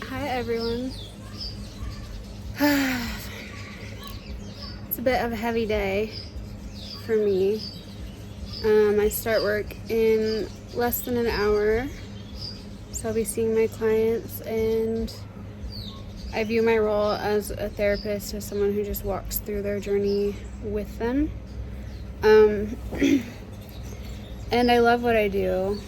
Hi everyone. It's a bit of a heavy day for me. I start work in less than an hour, so I'll be seeing my clients, and I view my role as a therapist as someone who just walks through their journey with them. And I love what I do.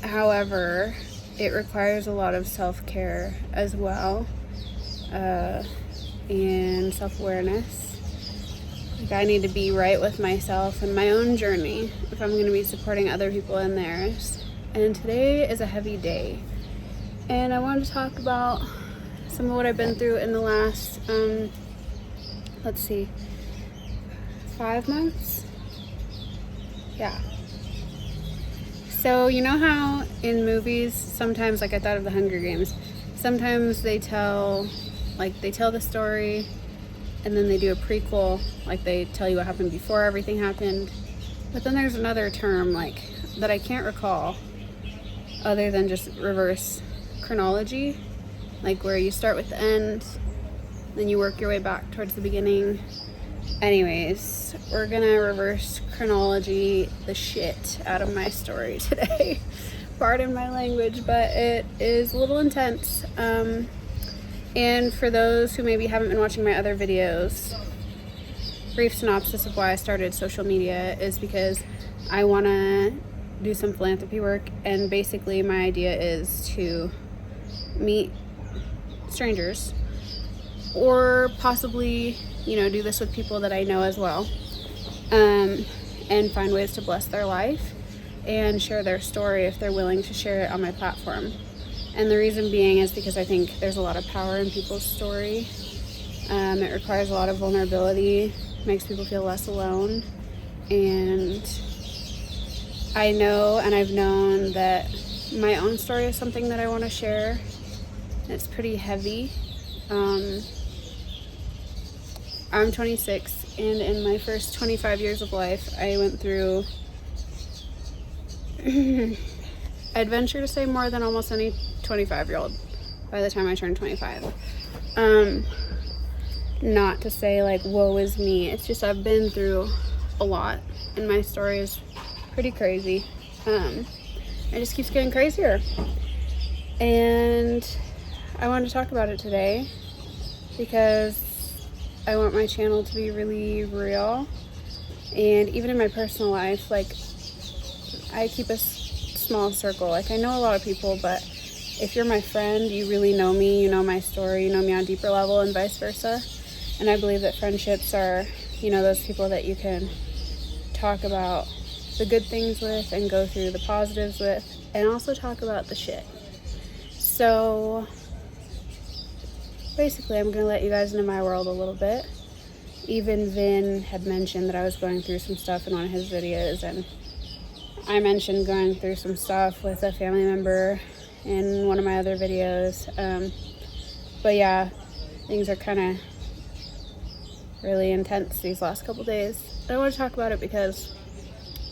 However, it requires a lot of self-care as well, and self-awareness. Like, I need to be right with myself and my own journey if I'm going to be supporting other people in theirs. And today is a heavy day. And I wanted to talk about some of what I've been through in the last, 5 months? Yeah. So you know how in movies sometimes, like I thought of the Hunger Games, sometimes they tell the story and then they do a prequel, like they tell you what happened before everything happened. But then there's another term that I can't recall other than just reverse chronology, like where you start with the end, then you work your way back towards the beginning. Anyways, we're gonna reverse chronology the shit out of my story today. Pardon my language, but it is a little intense. And for those who maybe haven't been watching my other videos, brief synopsis of why I started social media is because I want to do some philanthropy work, and basically my idea is to meet strangers, or possibly, do this with people that I know as well, and find ways to bless their life and share their story if they're willing to share it on my platform. And the reason being is because I think there's a lot of power in people's story. It requires a lot of vulnerability, makes people feel less alone, and I know and I've known that my own story is something that I want to share. It's pretty heavy. I'm 26, and in my first 25 years of life, I went through, I'd venture to say, more than almost any 25-year-old by the time I turned 25. Not to say, woe is me. It's just I've been through a lot, and my story is pretty crazy. It just keeps getting crazier. And I wanted to talk about it today because I want my channel to be really real. And even in my personal life, I keep a small circle. I know a lot of people, but if you're my friend, you really know me, you know my story, you know me on a deeper level, and vice versa. And I believe that friendships are, those people that you can talk about the good things with and go through the positives with, and also talk about the shit. So basically, I'm going to let you guys into my world a little bit. Even Vin had mentioned that I was going through some stuff in one of his videos, and I mentioned going through some stuff with a family member in one of my other videos. But yeah, things are kind of really intense these last couple days. But I want to talk about it because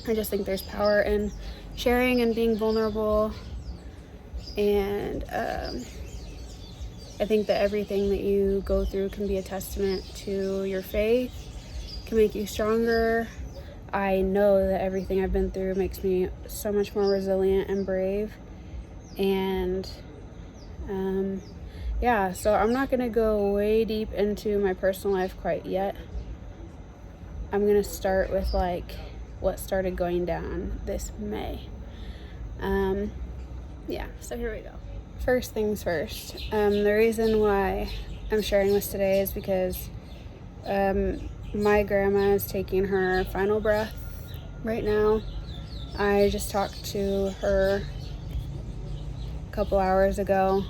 I just think there's power in sharing and being vulnerable. And I think that everything that you go through can be a testament to your faith, can make you stronger. I know that everything I've been through makes me so much more resilient and brave. And so I'm not going to go way deep into my personal life quite yet. I'm going to start with what started going down this May. So here we go. First things first. The reason why I'm sharing this today is because my grandma is taking her final breath right now. I just talked to her a couple hours ago.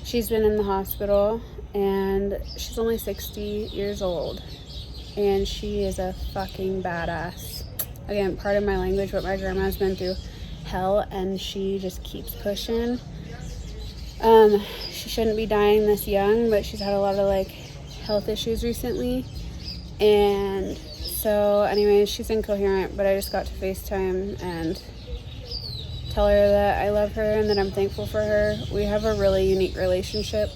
She's been in the hospital, and she's only 60 years old, and she is a fucking badass. Again, pardon my language, but my grandma's been through hell, and she just keeps pushing. She shouldn't be dying this young, but she's had a lot of health issues recently, and so anyways, she's incoherent, but I just got to FaceTime and tell her that I love her and that I'm thankful for her. We have a really unique relationship,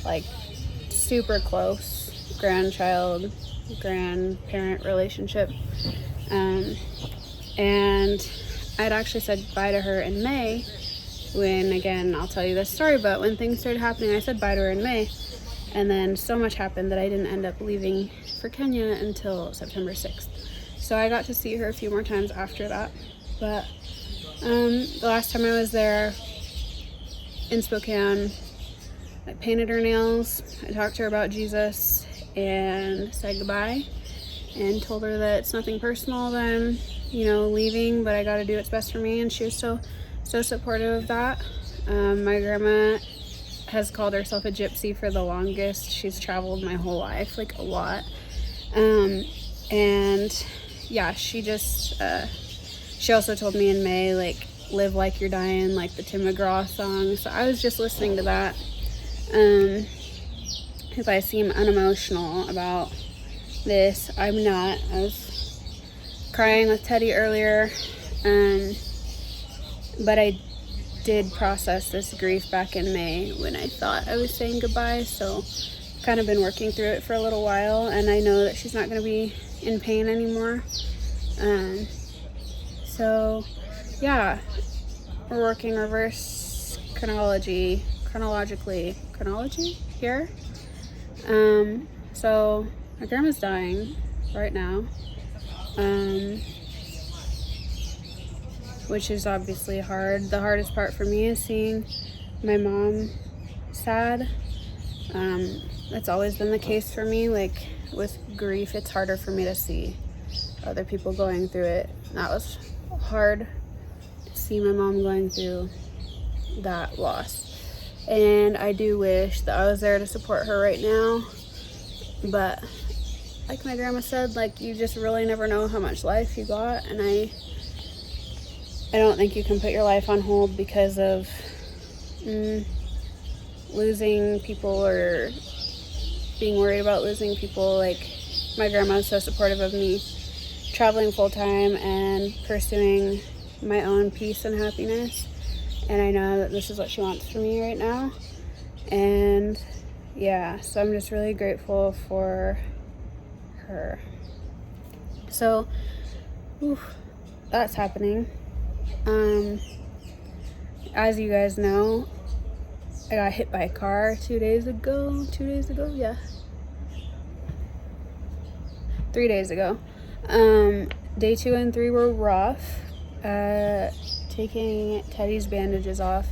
like super close grandchild, grandparent relationship. And I'd actually said bye to her in May when, again, I'll tell you this story, but when things started happening, I said bye to her in May. And then so much happened that I didn't end up leaving for Kenya until September 6th. So I got to see her a few more times after that. But the last time I was there in Spokane, I painted her nails, I talked to her about Jesus, and said goodbye, and told her that it's nothing personal that I'm, leaving, but I got to do what's best for me. And she was so supportive of that. My grandma has called herself a gypsy for the longest. She's traveled my whole life, like a lot. And yeah, she just, she also told me in May, like, live like you're dying, like the Tim McGraw song. So I was just listening to that. If I seem unemotional about this, I'm not. I was crying with Teddy earlier, but I did process this grief back in May when I thought I was saying goodbye. So kind of been working through it for a little while, and I know that she's not going to be in pain anymore. So yeah, we're working reverse chronology here. So my grandma's dying right now, which is obviously hard. The hardest part for me is seeing my mom sad. That's always been the case for me. Like with grief, it's harder for me to see other people going through it. That was hard to see my mom going through that loss. And I do wish that I was there to support her right now. But like my grandma said, like, you just really never know how much life you got. And I don't think you can put your life on hold because of losing people or being worried about losing people. Like, my grandma was so supportive of me traveling full-time and pursuing my own peace and happiness. And I know that this is what she wants for me right now. And yeah, so I'm just really grateful for her. So, that's happening. As you guys know, I got hit by a car 2 days ago. 2 days ago? Yeah. 3 days ago. Day 2 and 3 were rough. Taking Teddy's bandages off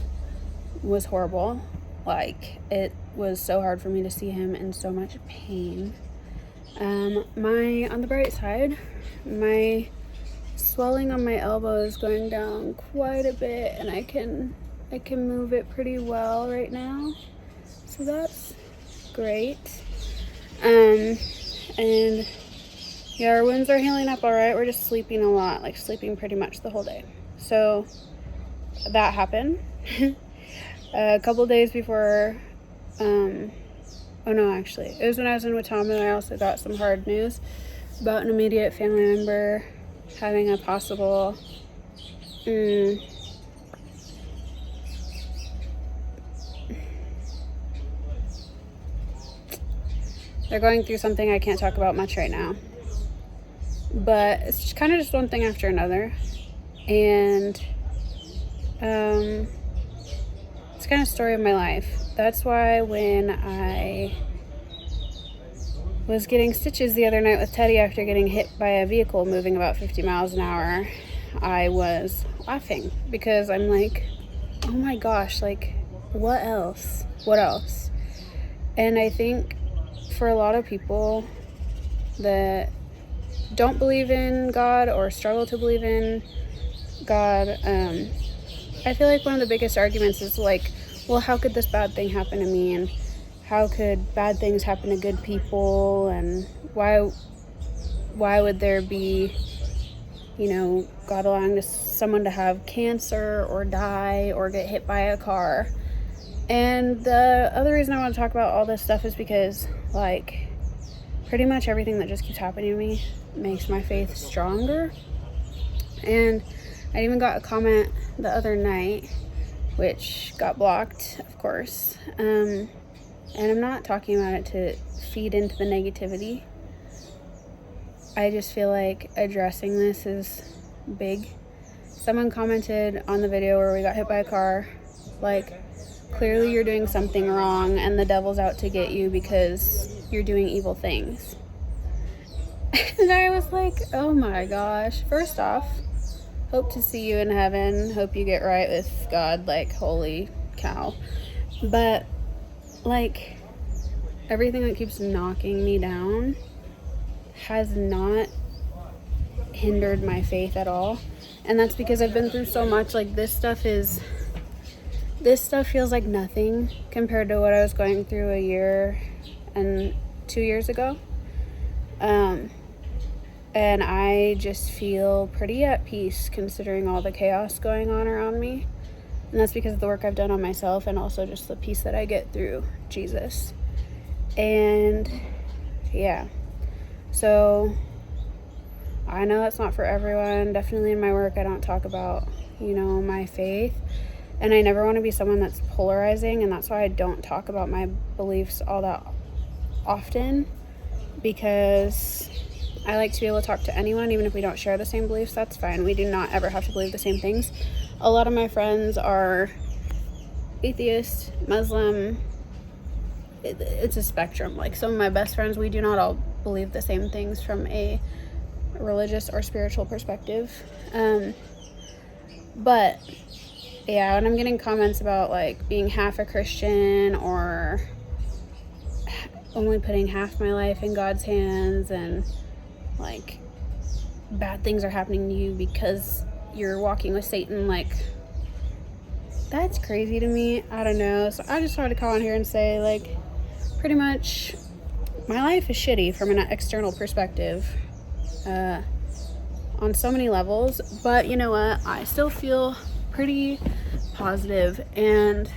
was horrible. Like, it was so hard for me to see him in so much pain. On the bright side, my swelling on my elbow is going down quite a bit, and I can move it pretty well right now. So that's great. And yeah, our wounds are healing up all right. We're just sleeping a lot, like sleeping pretty much the whole day. So that happened. A couple days before, actually, it was when I was in Watama. I also got some hard news about an immediate family member having a possible they're going through something I can't talk about much right now, but it's kind of just one thing after another. And it's kind of story of my life. That's why when I was getting stitches the other night with Teddy after getting hit by a vehicle moving about 50 miles an hour, I was laughing because I'm like, oh my gosh, like, what else? And I think for a lot of people that don't believe in God or struggle to believe in God, I feel like one of the biggest arguments is like, well, how could this bad thing happen to me, and how could bad things happen to good people, and why would there be, God allowing someone to have cancer or die or get hit by a car. And the other reason I want to talk about all this stuff is because, like, pretty much everything that just keeps happening to me makes my faith stronger. And I even got a comment the other night, which got blocked, of course. And I'm not talking about it to feed into the negativity. I just feel like addressing this is big. Someone commented on the video where we got hit by a car, like, clearly you're doing something wrong and the devil's out to get you because you're doing evil things. And I was like, oh my gosh. First off, hope to see you in heaven. Hope you get right with God. Like, holy cow. But, like, everything that keeps knocking me down has not hindered my faith at all. And that's because I've been through so much. Like, this stuff feels like nothing compared to what I was going through a year and 2 years ago. And I just feel pretty at peace considering all the chaos going on around me. And that's because of the work I've done on myself and also just the peace that I get through Jesus. And yeah, so I know that's not for everyone. Definitely in my work, I don't talk about, my faith. And I never want to be someone that's polarizing. And that's why I don't talk about my beliefs all that often, because I like to be able to talk to anyone, even if we don't share the same beliefs. That's fine. We do not ever have to believe the same things. A lot of my friends are atheist, Muslim. It's a spectrum. Like, some of my best friends, we do not all believe the same things from a religious or spiritual perspective. But yeah, when I'm getting comments about like being half a Christian or only putting half my life in God's hands and like bad things are happening to you because you're walking with Satan, like, that's crazy to me. I don't know. So I just wanted to call on here and say, like, pretty much my life is shitty from an external perspective on so many levels, but you know what, I still feel pretty positive, and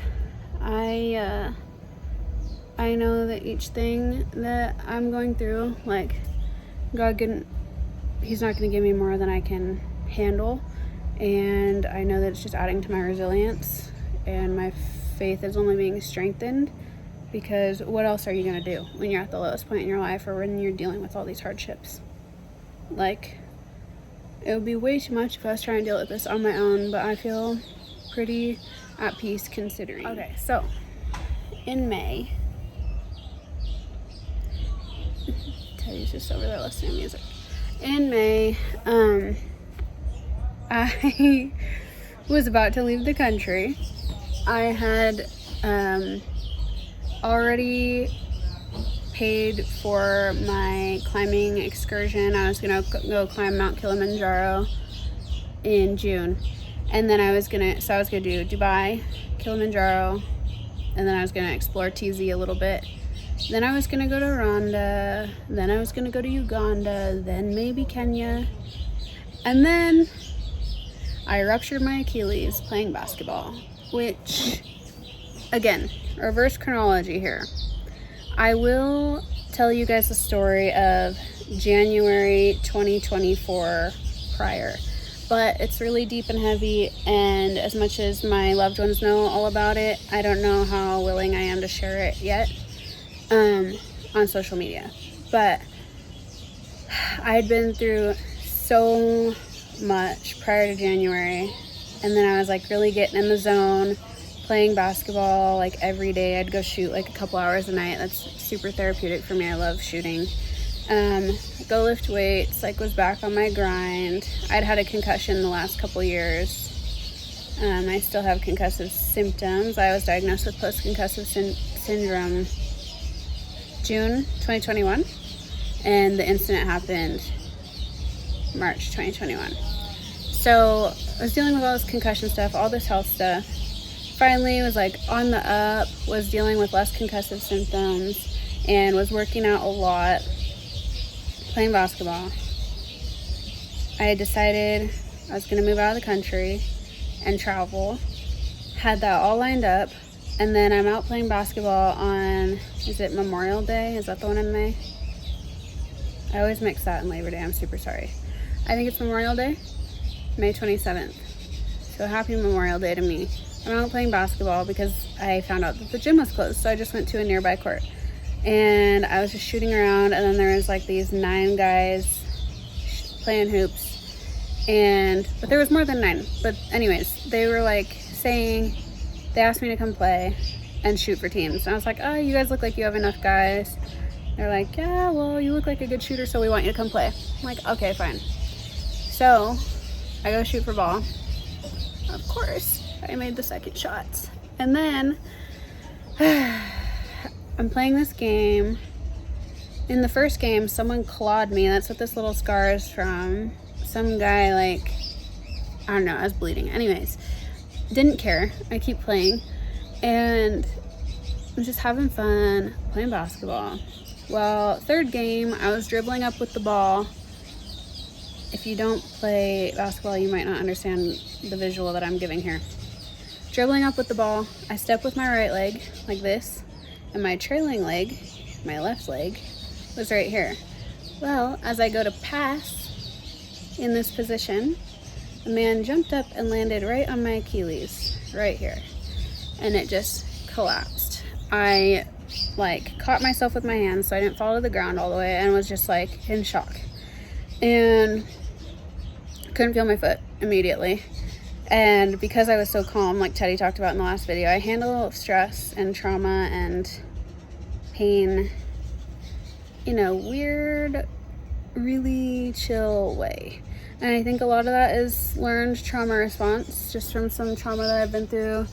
I know that each thing that I'm going through, like, He's not going to give me more than I can handle, and I know that it's just adding to my resilience, and my faith is only being strengthened, because what else are you going to do when you're at the lowest point in your life or when you're dealing with all these hardships? Like, it would be way too much if I was trying to deal with this on my own, but I feel pretty at peace considering. Okay, so in May, Teddy's just over there listening to music. In May, I was about to leave the country. I had already paid for my climbing excursion. I was gonna go climb Mount Kilimanjaro in June, and then I was gonna do Dubai, Kilimanjaro, and then I was gonna explore TZ a little bit. Then I was gonna go to Rwanda, then I was gonna go to Uganda, then maybe Kenya, and then I ruptured my Achilles playing basketball, which, again, reverse chronology here. I will tell you guys the story of January 2024 prior, but it's really deep and heavy, and as much as my loved ones know all about it, I don't know how willing I am to share it yet on social media. But I had been through so much prior to January, and then I was like really getting in the zone, playing basketball like every day. I'd go shoot like a couple hours a night. That's super therapeutic for me. I love shooting. Go lift weights, like was back on my grind. I'd had a concussion the last couple years. I still have concussive symptoms. I was diagnosed with post-concussive syndrome June 2021, and the incident happened March 2021. So I was dealing with all this concussion stuff, all this health stuff. Finally was like on the up, was dealing with less concussive symptoms, and was working out a lot, playing basketball. I had decided I was going to move out of the country and travel. Had that all lined up, and then I'm out playing basketball on, is it Memorial Day? Is that the one in May? I always mix that and Labor Day. I'm super sorry. I think it's Memorial Day, May 27th. So happy Memorial Day to me. I'm out playing basketball because I found out that the gym was closed. So I just went to a nearby court. And I was just shooting around, and then there was like these 9 guys playing hoops. But there was more than 9. But anyways, they were like saying, they asked me to come play and shoot for teams. And I was like, oh, you guys look like you have enough guys. They're like, yeah, well, you look like a good shooter, so we want you to come play. I'm like, okay, fine. So I go shoot for ball. Of course, I made the second shots. And then I'm playing this game. In the first game, someone clawed me. That's what this little scar is from. Some guy, like, I don't know, I was bleeding. Anyways, didn't care. I keep playing. And I'm just having fun, playing basketball. Well, third game, I was dribbling up with the ball. If you don't play basketball, you might not understand the visual that I'm giving here. Dribbling up with the ball, I step with my right leg, like this, and my trailing leg, my left leg, was right here. Well, as I go to pass in this position, a man jumped up and landed right on my Achilles, right here. And it just collapsed. I caught myself with my hands so I didn't fall to the ground all the way, and was just like in shock. And couldn't feel my foot immediately. And because I was so calm, like Teddy talked about in the last video, I handle stress and trauma and pain in a weird, really chill way. And I think a lot of that is learned trauma response, just from some trauma that I've been through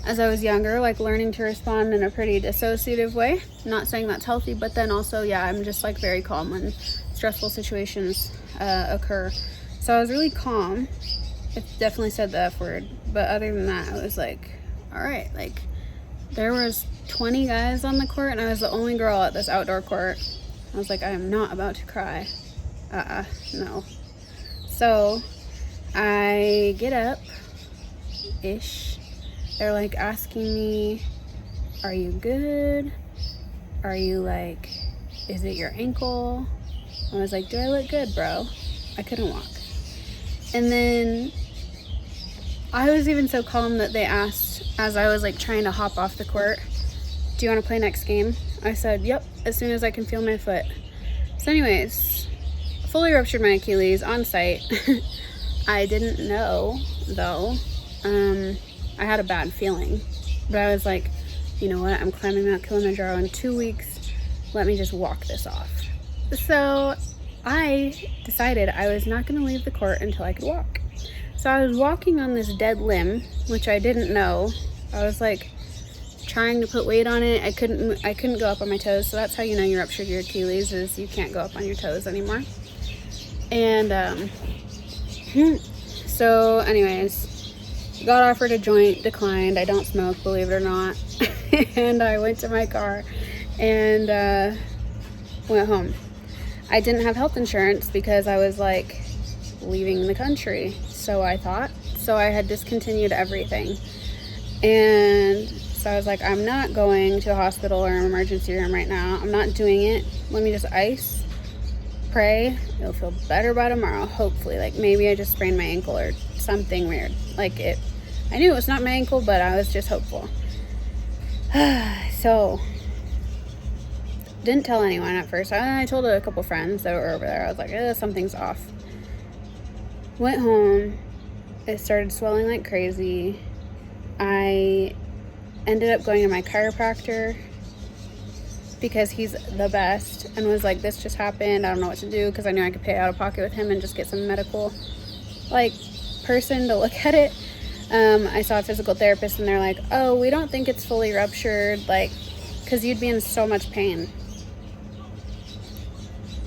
as I was younger, like learning to respond in a pretty dissociative way. Not saying that's healthy, but then also, yeah, I'm just like very calm when stressful situations occur. So I was really calm. It definitely said the F word, but other than that, I was like, all right, like there was 20 guys on the court and I was the only girl at this outdoor court. I was like, I am not about to cry. No. So I get up ish. They're like asking me, are you good? Are you like, is it your ankle? I was like, do I look good, bro? I couldn't walk. And then I was even so calm that they asked, as I was like trying to hop off the court, do you want to play next game? I said, yep, as soon as I can feel my foot. So anyways, fully ruptured my Achilles on site. I didn't know though. I had a bad feeling, but I was like, you know what? I'm climbing Mount Kilimanjaro in 2 weeks. Let me just walk this off. So I decided I was not going to leave the court until I could walk. So I was walking on this dead limb, which I didn't know. I was like trying to put weight on it. I couldn't go up on my toes. So that's how you know you ruptured your Achilles, is you can't go up on your toes anymore. And so anyways, got offered a joint, declined. I don't smoke, believe it or not. And I went to my car and went home. I didn't have health insurance because I was like leaving the country, so I thought. So I had discontinued everything. And so I was like, I'm not going to a hospital or an emergency room right now. I'm not doing it. Let me just ice, pray. It'll feel better by tomorrow, hopefully. Like maybe I just sprained my ankle or something weird. I knew it was not my ankle, but I was just hopeful. So didn't tell anyone at first. I told a couple friends that were over there. I was like, something's off. Went home. It started swelling like crazy. I ended up going to my chiropractor because he's the best, and was like, this just happened. I don't know what to do, because I knew I could pay out of pocket with him and just get some medical person to look at it. I saw a physical therapist and they're like, oh, we don't think it's fully ruptured, because you'd be in so much pain.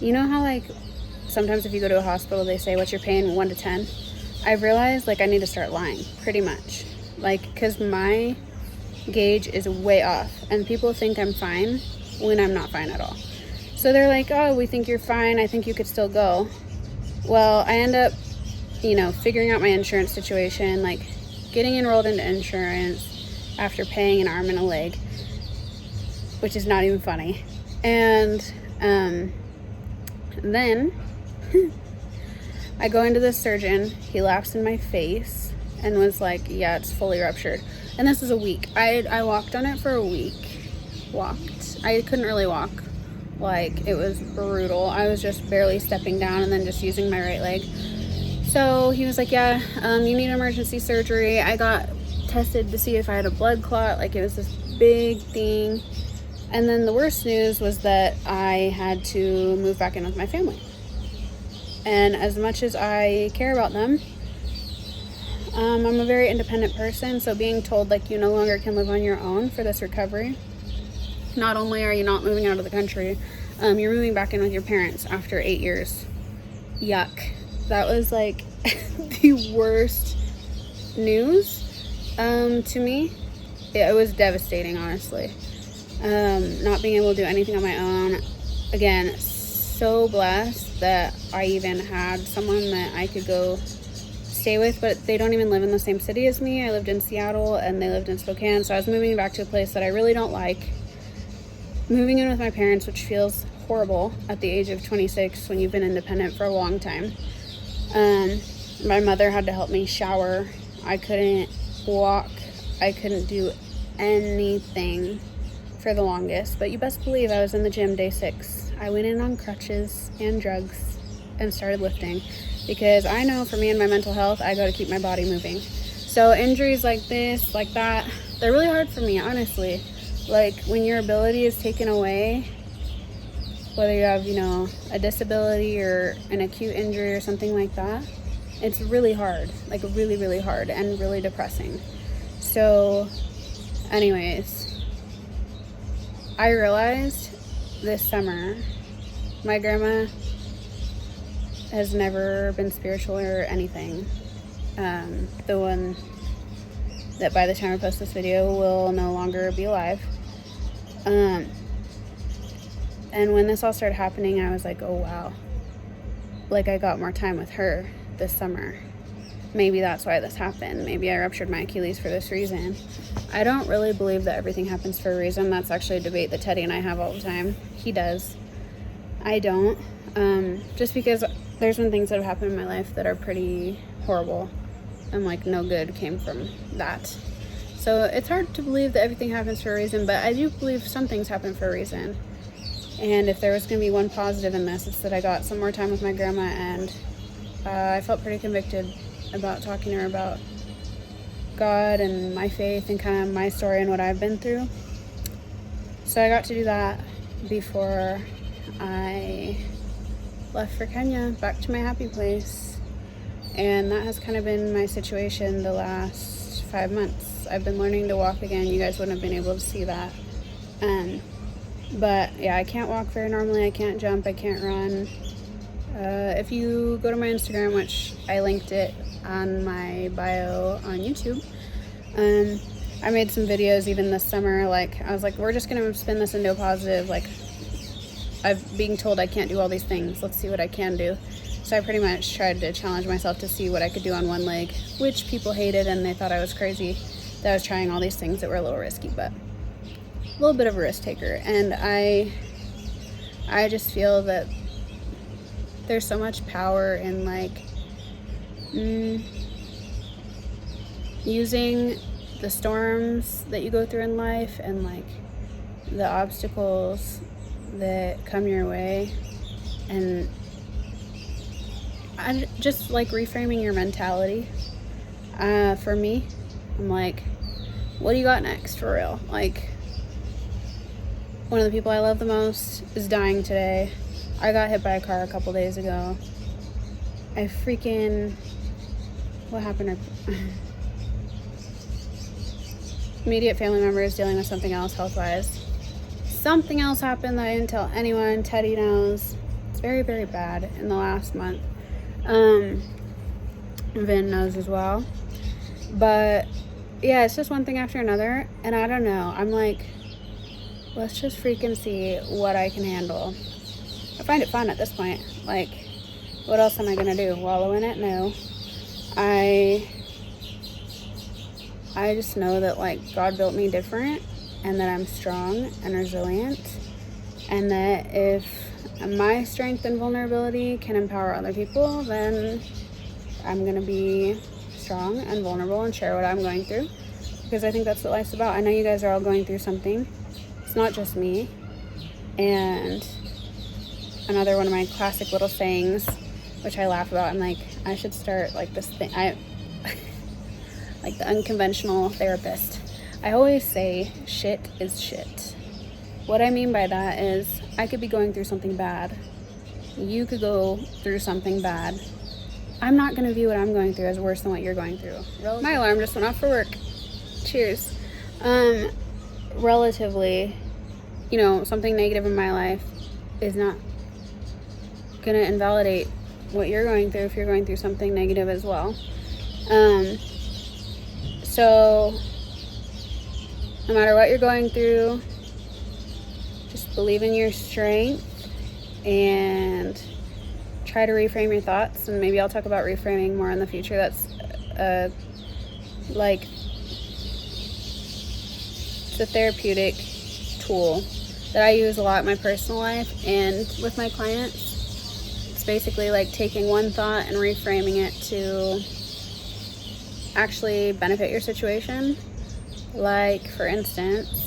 You know how sometimes if you go to a hospital they say, what's your pain, 1 to 10? I've realized I need to start lying, pretty much, because my gauge is way off and people think I'm fine when I'm not fine at all. So they're like, oh, we think you're fine, I think you could still go. Well, I end up figuring out my insurance situation, getting enrolled into insurance after paying an arm and a leg, which is not even funny. And then I go into the surgeon, he laughs in my face, and was like, yeah, it's fully ruptured. And this was a week. I walked on it for a week. I couldn't really walk. Like, it was brutal. I was just barely stepping down and then just using my right leg. So he was like, yeah, you need emergency surgery. I got tested to see if I had a blood clot. Like, it was this big thing. And then the worst news was that I had to move back in with my family. And as much as I care about them, I'm a very independent person. So being told, like, you no longer can live on your own for this recovery, not only are you not moving out of the country, you're moving back in with your parents after 8 years. Yuck. That was like the worst news to me. It was devastating, honestly. Not being able to do anything on my own. Again, so blessed that I even had someone that I could go stay with, but they don't even live in the same city as me. I lived in Seattle and they lived in Spokane, so I was moving back to a place that I really don't like. Moving in with my parents, which feels horrible at the age of 26 when you've been independent for a long time. My mother had to help me shower. I couldn't walk. I couldn't do anything for the longest, but you best believe I was in the gym day 6. I went in on crutches and drugs and started lifting because I know for me and my mental health, I got to keep my body moving. So injuries like this, like that, they're really hard for me, honestly. Like, when your ability is taken away, whether you have, a disability or an acute injury or something like that, it's really hard, like really, really hard and really depressing. So anyways, I realized this summer, my grandma has never been spiritual or anything. The one that by the time I post this video will no longer be alive. And when this all started happening, I was like, oh wow, like I got more time with her this summer. Maybe that's why this happened. Maybe I ruptured my Achilles for this reason. I don't really believe that everything happens for a reason. That's actually a debate that Teddy and I have all the time. He does. I don't. Just because there's been things that have happened in my life that are pretty horrible and like no good came from that. So it's hard to believe that everything happens for a reason, but I do believe some things happen for a reason. And if there was going to be one positive in this, it's that I got some more time with my grandma, and I felt pretty convicted about talking to her about God and my faith and kind of my story and what I've been through. So I got to do that before I left for Kenya, back to my happy place. And that has kind of been my situation the last 5 months. I've been learning to walk again. You guys wouldn't have been able to see that. But yeah, I can't walk very normally. I can't jump. I can't run. If you go to my Instagram, which I linked it on my bio on YouTube, I made some videos even this summer. Like, I was like, we're just going to spin this into a positive. Like, I'm being told I can't do all these things. Let's see what I can do. So I pretty much tried to challenge myself to see what I could do on one leg, which people hated and they thought I was crazy that I was trying all these things that were a little risky, but a little bit of a risk taker. And I just feel that there's so much power in like using the storms that you go through in life and like the obstacles that come your way, and I just like reframing your mentality. For me, I'm like, what do you got next for real? Like, one of the people I love the most is dying today. I got hit by a car a couple days ago. What happened? Immediate family member is dealing with something else health-wise. Something else happened that I didn't tell anyone. Teddy knows. It's very, very bad in the last month. Vin knows as well. But yeah, it's just one thing after another. And I don't know. I'm like, let's just freaking see what I can handle. I find it fun at this point. Like, what else am I gonna do? Wallow in it? No. I just know that like God built me different, and that I'm strong and resilient, and that if my strength and vulnerability can empower other people, then I'm gonna be strong and vulnerable and share what I'm going through, because I think that's what life's about. I know you guys are all going through something. It's not just me. And another one of my classic little sayings, which I laugh about, I'm like, I should start like this thing. Like the unconventional therapist. I always say shit is shit. What I mean by that is I could be going through something bad. You could go through something bad. I'm not going to view what I'm going through as worse than what you're going through. My alarm just went off for work. Cheers. Relatively, you know, something negative in my life is not going to invalidate what you're going through if you're going through something negative as well. So no matter what you're going through, just believe in your strength and try to reframe your thoughts. And maybe I'll talk about reframing more in the future. That's like, it's a therapeutic tool that I use a lot in my personal life and with my clients. It's basically like taking one thought and reframing it to actually benefit your situation. Like, for instance,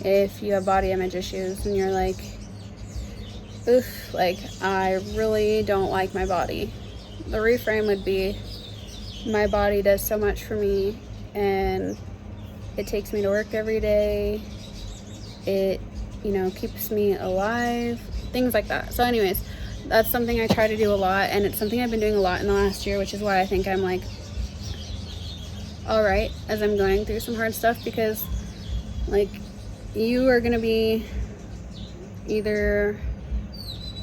if you have body image issues and you're like, oof, like, I really don't like my body. The reframe would be, my body does so much for me and it takes me to work every day. It, you know, keeps me alive, things like that. So anyways, that's something I try to do a lot, and it's something I've been doing a lot in the last year, which is why I think I'm like all right as I'm going through some hard stuff, because like, you are going to be either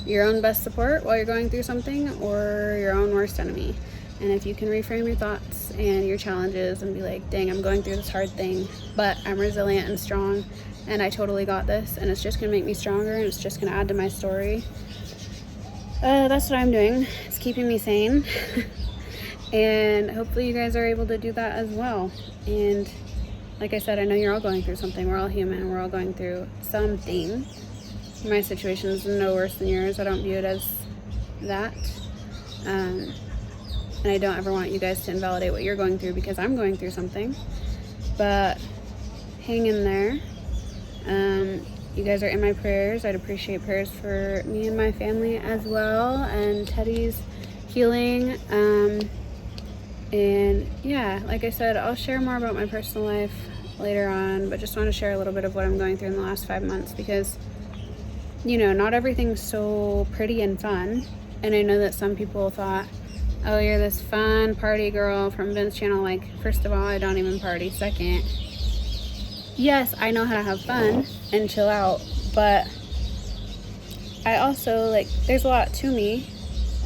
your own best support while you're going through something or your own worst enemy. And if you can reframe your thoughts and your challenges and be like, dang, I'm going through this hard thing, but I'm resilient and strong and I totally got this, and it's just going to make me stronger and it's just going to add to my story. That's what I'm doing. It's keeping me sane. And hopefully you guys are able to do that as well. And like I said, I know you're all going through something. We're all human. We're all going through something. My situation is no worse than yours. I don't view it as that. And I don't ever want you guys to invalidate what you're going through, because I'm going through something. But hang in there. You guys are in my prayers. I'd appreciate prayers for me and my family as well, and Teddy's healing. And yeah, like I said, I'll share more about my personal life later on, but just want to share a little bit of what I'm going through in the last 5 months, because, you know, not everything's so pretty and fun. And I know that some people thought, oh, you're this fun party girl from Vince's channel. Like, first of all, I don't even party. Second, yes, I know how to have fun and chill out, but I also, like, there's a lot to me.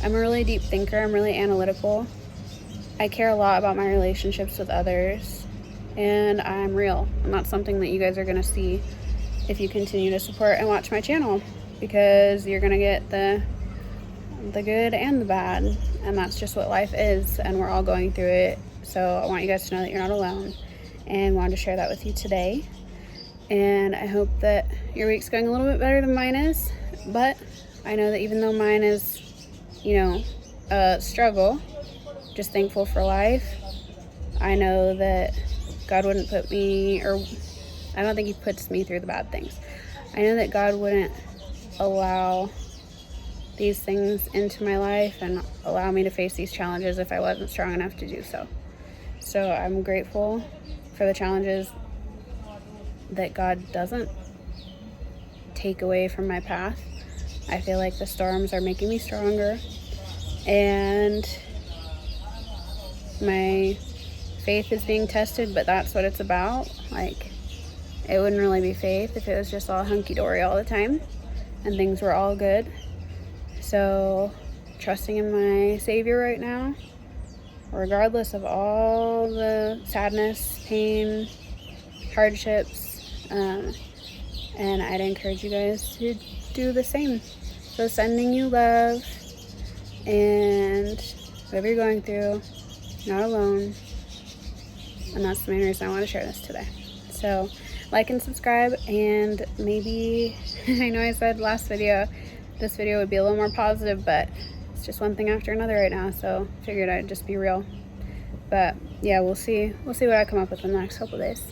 I'm a really deep thinker. I'm really analytical. I care a lot about my relationships with others, and I'm real. I'm not something that you guys are going to see if you continue to support and watch my channel, because you're going to get the good and the bad, and that's just what life is, and we're all going through it. So I want you guys to know that you're not alone, and wanted to share that with you today. And I hope that your week's going a little bit better than mine is, but I know that even though mine is, you know, a struggle, just thankful for life. I know that God wouldn't put me, or I don't think he puts me through the bad things. I know that God wouldn't allow these things into my life and allow me to face these challenges if I wasn't strong enough to do so. So I'm grateful for the challenges that God doesn't take away from my path. I feel like the storms are making me stronger, and my faith is being tested, but that's what it's about. Like, it wouldn't really be faith if it was just all hunky-dory all the time and things were all good. So trusting in my Savior right now, regardless of all the sadness, pain, hardships, and I'd encourage you guys to do the same. So sending you love, and whatever you're going through, not alone. And that's the main reason I want to share this today. So like and subscribe, and maybe I know I said last video this video would be a little more positive, but it's just one thing after another right now, so figured I'd just be real. But yeah, we'll see what I come up with in the next couple days.